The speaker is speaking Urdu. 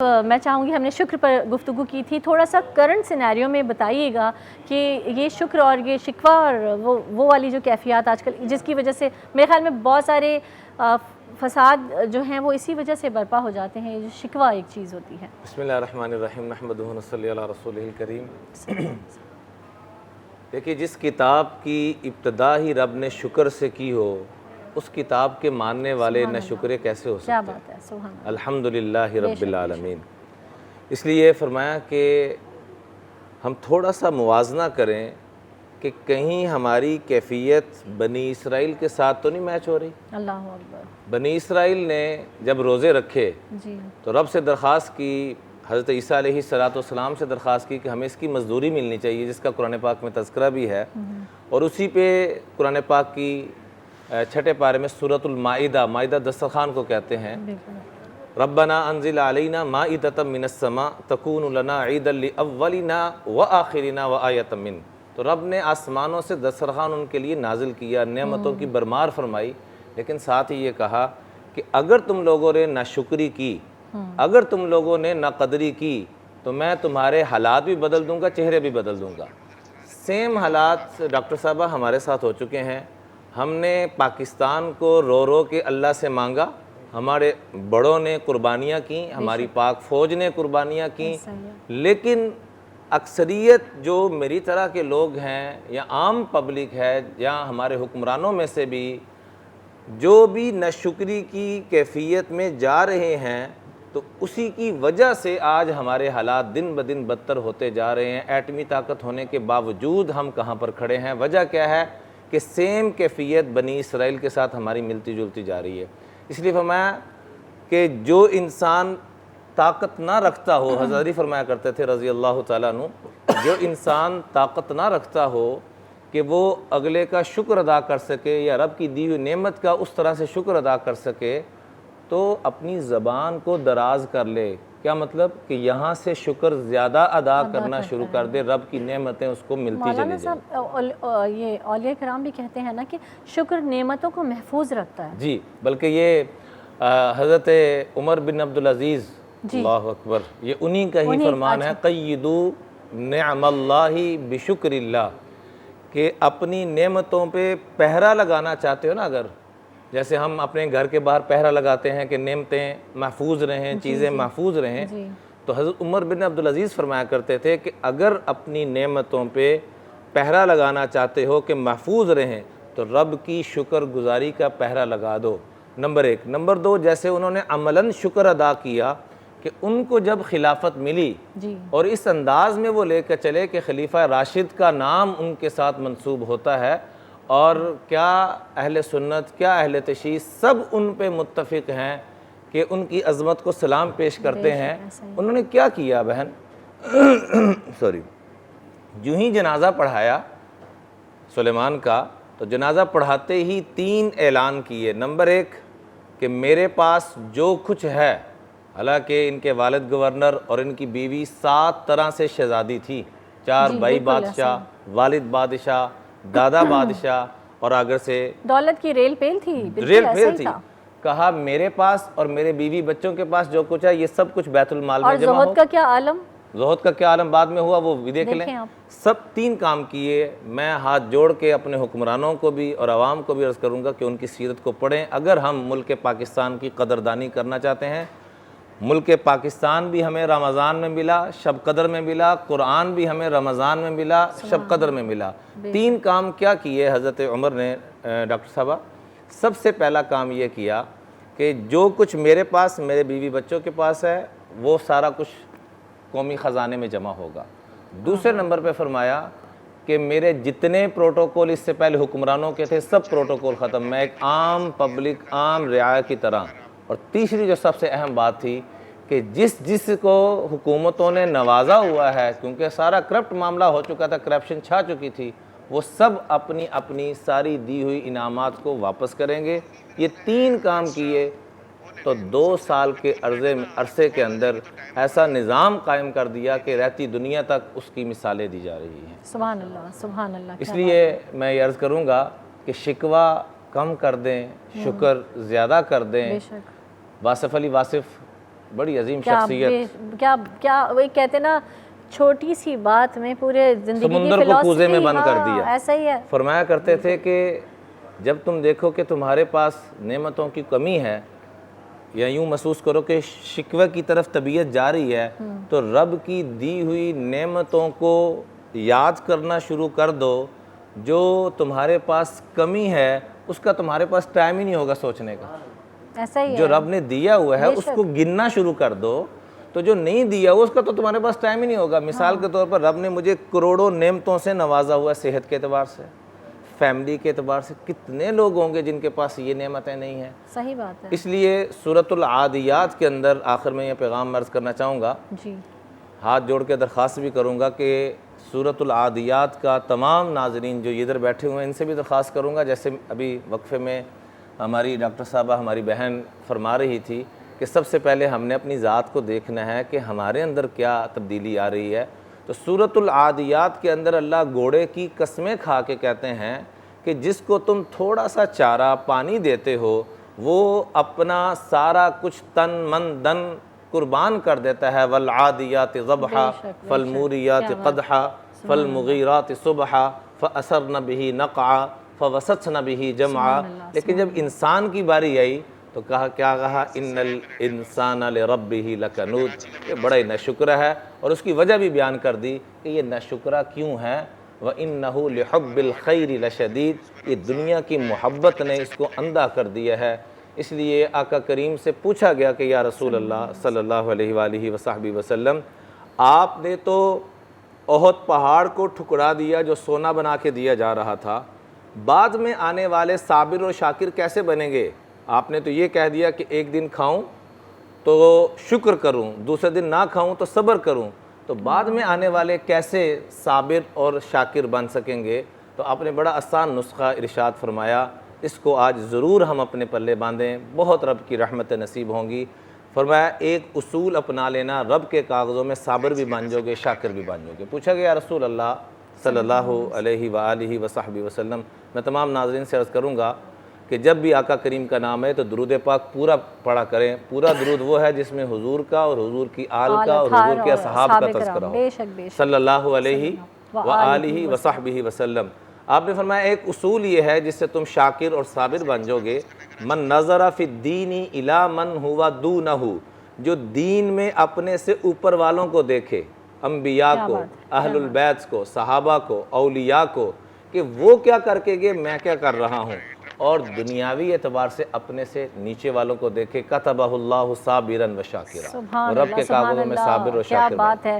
میں چاہوں گی، ہم نے شکر پر گفتگو کی تھی، تھوڑا سا کرنٹ سینیریو میں بتائیے گا کہ یہ شکر اور یہ شکوہ اور وہ والی جو کیفیات آج کل جس کی وجہ سے میرے خیال میں بہت سارے فساد جو ہیں وہ اسی وجہ سے برپا ہو جاتے ہیں، جو شکوہ ایک چیز ہوتی ہے۔ بسم اللہ الرحمن الرحیم، نحمدہ و نصلی علی رسولہ الکریم۔ دیکھیے، جس کتاب کی ابتدا ہی رب نے شکر سے کی ہو، اس کتاب کے ماننے والے نہ شکرے کیسے ہو سکتے ہیں؟ کیا بات ہے، سبحان اللہ۔ الحمدللہ رب العالمین۔ اس لیے فرمایا کہ ہم تھوڑا سا موازنہ کریں کہ کہیں ہماری کیفیت بنی اسرائیل کے ساتھ تو نہیں میچ ہو رہی۔ اللہ اکبر۔ بنی اسرائیل نے جب روزے رکھے جی تو رب سے درخواست کی، حضرت عیسیٰ علیہ السلام سے درخواست کی کہ ہمیں اس کی مزدوری ملنی چاہیے، جس کا قرآن پاک میں تذکرہ بھی ہے، اور اسی پہ قرآن پاک کی چھٹے پارے میں سورۃ المائدہ، مائدہ دسترخوان کو کہتے ہیں، ربنا انزل علینا مائدۃ من السماء تکون لنا عیدا لاولنا وآخرنا وآیۃ من۔ تو رب نے آسمانوں سے دسترخوان ان کے لیے نازل کیا، نعمتوں کی برمار فرمائی، لیکن ساتھ ہی یہ کہا کہ اگر تم لوگوں نے ناشکری کی، اگر تم لوگوں نے ناقدری کی، تو میں تمہارے حالات بھی بدل دوں گا، چہرے بھی بدل دوں گا۔ سیم حالات ڈاکٹر صاحبہ ہمارے ساتھ ہو چکے ہیں۔ ہم نے پاکستان کو رو رو کے اللہ سے مانگا، ہمارے بڑوں نے قربانیاں کیں، ہماری پاک فوج نے قربانیاں کیں، لیکن اکثریت جو میری طرح کے لوگ ہیں یا عام پبلک ہے یا ہمارے حکمرانوں میں سے بھی جو بھی ناشکری کی کیفیت میں جا رہے ہیں، تو اسی کی وجہ سے آج ہمارے حالات دن بدن بدتر ہوتے جا رہے ہیں۔ ایٹمی طاقت ہونے کے باوجود ہم کہاں پر کھڑے ہیں؟ وجہ کیا ہے کہ سیم کیفیت بنی اسرائیل کے ساتھ ہماری ملتی جلتی جا رہی ہے۔ اس لیے فرمایا کہ جو انسان طاقت نہ رکھتا ہو، حضرت علی فرمایا کرتے تھے رضی اللہ تعالیٰ عنہ، جو انسان طاقت نہ رکھتا ہو کہ وہ اگلے کا شکر ادا کر سکے یا رب کی دی ہوئی نعمت کا اس طرح سے شکر ادا کر سکے، تو اپنی زبان کو دراز کر لے۔ کیا مطلب؟ کہ یہاں سے شکر زیادہ ادا کرنا شروع کر دے، رب کی نعمتیں اس کو ملتی چلی جائیں۔ مولانا صاحب، یہ اولیاء کرام بھی کہتے ہیں نا کہ شکر نعمتوں کو محفوظ رکھتا ہے۔ جی، بلکہ یہ حضرت عمر بن عبدالعزیز، اللہ اکبر، یہ انہی کا ہی فرمان ہے، قیدو نعم اللہ بشکر اللہ، کہ اپنی نعمتوں پہ پہرا لگانا چاہتے ہو نا، اگر جیسے ہم اپنے گھر کے باہر پہرا لگاتے ہیں کہ نعمتیں محفوظ رہیں، چیزیں محفوظ رہیں، تو حضرت عمر بن عبدالعزیز فرمایا کرتے تھے کہ اگر اپنی نعمتوں پہ پہرا لگانا چاہتے ہو کہ محفوظ رہیں، تو رب کی شکر گزاری کا پہرا لگا دو، نمبر ایک۔ نمبر دو، جیسے انہوں نے عملاً شکر ادا کیا کہ ان کو جب خلافت ملی اور اس انداز میں وہ لے کر چلے کہ خلیفہ راشد کا نام ان کے ساتھ منسوب ہوتا ہے، اور کیا اہل سنت، کیا اہل تشیع، سب ان پہ متفق ہیں کہ ان کی عظمت کو سلام پیش کرتے ہیں۔ انہوں نے کیا کیا بہن؟ جو ہی جنازہ پڑھایا سلیمان کا، تو جنازہ پڑھاتے ہی 3 اعلان کیے۔ نمبر 1 کہ میرے پاس جو کچھ ہے، حالانکہ ان کے والد گورنر اور ان کی بیوی 7 طرح سے شہزادی تھی، 4 بھائی بادشاہ، والد بادشاہ، دادا بادشاہ، اور آگر سے دولت کی ریل پیل تھی، ریل پیل تھی۔ کہا میرے پاس اور میرے بیوی بچوں کے پاس جو کچھ ہے یہ سب کچھ بیت المال میں جمع ہو۔ اور زہد کا کیا عالم؟ زہد کا کیا عالم بعد میں ہوا، وہ بھی دیکھ لیں۔ سب 3 کام کیے۔ میں ہاتھ جوڑ کے اپنے حکمرانوں کو بھی اور عوام کو بھی عرض کروں گا کہ ان کی سیرت کو پڑھیں، اگر ہم ملک پاکستان کی قدردانی کرنا چاہتے ہیں۔ ملک پاکستان بھی ہمیں رمضان میں ملا، شب قدر میں ملا، قرآن بھی ہمیں رمضان میں ملا، شب قدر میں ملا۔ 3 کام کیا کیے حضرت عمر نے ڈاکٹر صاحبہ؟ سب سے پہلا کام یہ کیا کہ جو کچھ میرے پاس، میرے بیوی بچوں کے پاس ہے، وہ سارا کچھ قومی خزانے میں جمع ہوگا۔ دوسرے نمبر پہ فرمایا کہ میرے جتنے پروٹوکول اس سے پہلے حکمرانوں کے تھے، سب پروٹوکول ختم، میں ایک عام پبلک، عام رعایا کی طرح۔ اور تیسری جو سب سے اہم بات تھی کہ جس کو حکومتوں نے نوازا ہوا ہے، کیونکہ سارا کرپٹ معاملہ ہو چکا تھا، کرپشن چھا چکی تھی، وہ سب اپنی اپنی ساری دی ہوئی انعامات کو واپس کریں گے۔ یہ 3 کام کیے تو 2 سال کے عرصے کے اندر ایسا نظام قائم کر دیا کہ رہتی دنیا تک اس کی مثالیں دی جا رہی ہیں۔ سبحان اللہ، سبحان اللہ۔ اس لیے میں یہ عرض کروں گا کہ شکوہ کم کر دیں، شکر زیادہ کر دیں۔ واصف علی واصف بڑی عظیم کیا شخصیت، کیا کیا وہ کہتے ہیں نا چھوٹی سی بات میں پورے زندگی کی سمندر کو کوزے میں بند کر ہاں، دیا۔ ایسا ہی ہے۔ فرمایا کرتے تھے کہ جب تم دیکھو کہ تمہارے پاس نعمتوں کی کمی ہے یا یوں محسوس کرو کہ شکوہ کی طرف طبیعت جا رہی ہے، تو رب کی دی ہوئی نعمتوں کو یاد کرنا شروع کر دو۔ جو تمہارے پاس کمی ہے اس کا تمہارے پاس ٹائم ہی نہیں ہوگا سوچنے کا۔ ایسا ہی ہے، جو رب نے دیا ہوا ہے بے اس شک۔ کو گننا شروع کر دو، تو جو نہیں دیا ہوا اس کا تو تمہارے پاس ٹائم ہی نہیں ہوگا۔ مثال کے طور پر رب نے مجھے کروڑوں نعمتوں سے نوازا ہوا ہے، صحت کے اعتبار سے، فیملی کے اعتبار سے۔ کتنے لوگ ہوں گے جن کے پاس یہ نعمتیں نہیں ہیں؟ صحیح بات ہے۔ اس لیے سورۃ العادیات کے اندر آخر میں یہ پیغام عرض کرنا چاہوں گا، جی ہاتھ جوڑ کے درخواست بھی کروں گا کہ سورۃ العادیات کا تمام ناظرین جو ادھر بیٹھے ہوئے ہیں ان سے بھی درخواست کروں گا، جیسے ابھی وقفے میں ہماری ڈاکٹر صاحبہ ہماری بہن فرما رہی تھی کہ سب سے پہلے ہم نے اپنی ذات کو دیکھنا ہے کہ ہمارے اندر کیا تبدیلی آ رہی ہے۔ تو سورۃ العادیات کے اندر اللہ گھوڑے کی قسمیں کھا کے کہتے ہیں کہ جس کو تم تھوڑا سا چارہ پانی دیتے ہو وہ اپنا سارا کچھ تن من دن قربان کر دیتا ہے۔ والعادیات ضبحا فالموریات قدحا فالمغیرات صبحا فأثرن به نقعا فوسطن به جمعا۔ لیکن جب انسان کی باری آئی تو کیا کہا؟ ان الانسان لربہ لکنود۔ یہ بڑا ہی ناشکرہ ہے، اور اس کی وجہ بھی بیان کر دی کہ یہ ناشکرہ کیوں ہے۔ وَإِنَّهُ لِحُبِّ الْخَيْرِ لَشَدِيدٌ۔ یہ دنیا کی محبت نے اس کو اندھا کر دیا ہے۔ اس لیے آقا کریم سے پوچھا گیا کہ یا رسول اللہ صلی اللہ علیہ وآلہ وصحبہ وسلم، آپ نے تو احد پہاڑ کو ٹھکرا دیا جو سونا بنا کے دیا جا رہا تھا، بعد میں آنے والے صابر اور شاکر کیسے بنیں گے؟ آپ نے تو یہ کہہ دیا کہ ایک دن کھاؤں تو شکر کروں، دوسرے دن نہ کھاؤں تو صبر کروں، تو بعد میں آنے والے کیسے صابر اور شاکر بن سکیں گے؟ تو آپ نے بڑا آسان نسخہ ارشاد فرمایا، اس کو آج ضرور ہم اپنے پلے باندھیں، بہت رب کی رحمت نصیب ہوں گی۔ فرمایا ایک اصول اپنا لینا، رب کے کاغذوں میں صابر بھی بن جاؤ گے، شاکر بھی بن جاؤ گے۔ پوچھا گیا یا رسول اللہ صلی اللہ علیہ وآلہ وصحبہ وسلم، میں تمام ناظرین سے عرض کروں گا کہ جب بھی آقا کریم کا نام ہے تو درود پاک پورا پڑھا کریں۔ پورا درود وہ ہے جس میں حضور کا اور حضور کی آل کا اور حضور کے اصحاب کا تذکرہ ہو، صلی اللہ علیہ وآلہ وصحبہ وسلم۔ آپ نے فرمایا ایک اصول یہ ہے جس سے تم شاکر اور صابر بن جاؤ گے، من نظر فی الدین الی من ہوا دونہ، جو دین میں اپنے سے اوپر والوں کو دیکھے، انبیاء کو، اہل البیت کو، صحابہ کو، اولیاء کو، کہ وہ کیا کر کے گئے میں کیا کر رہا ہوں، اور دنیاوی اعتبار سے اپنے سے نیچے والوں کو دیکھے، کتبہ اللہ صابرا و شاکرا، رب کے کاغذوں میں صابر و شاکر بن۔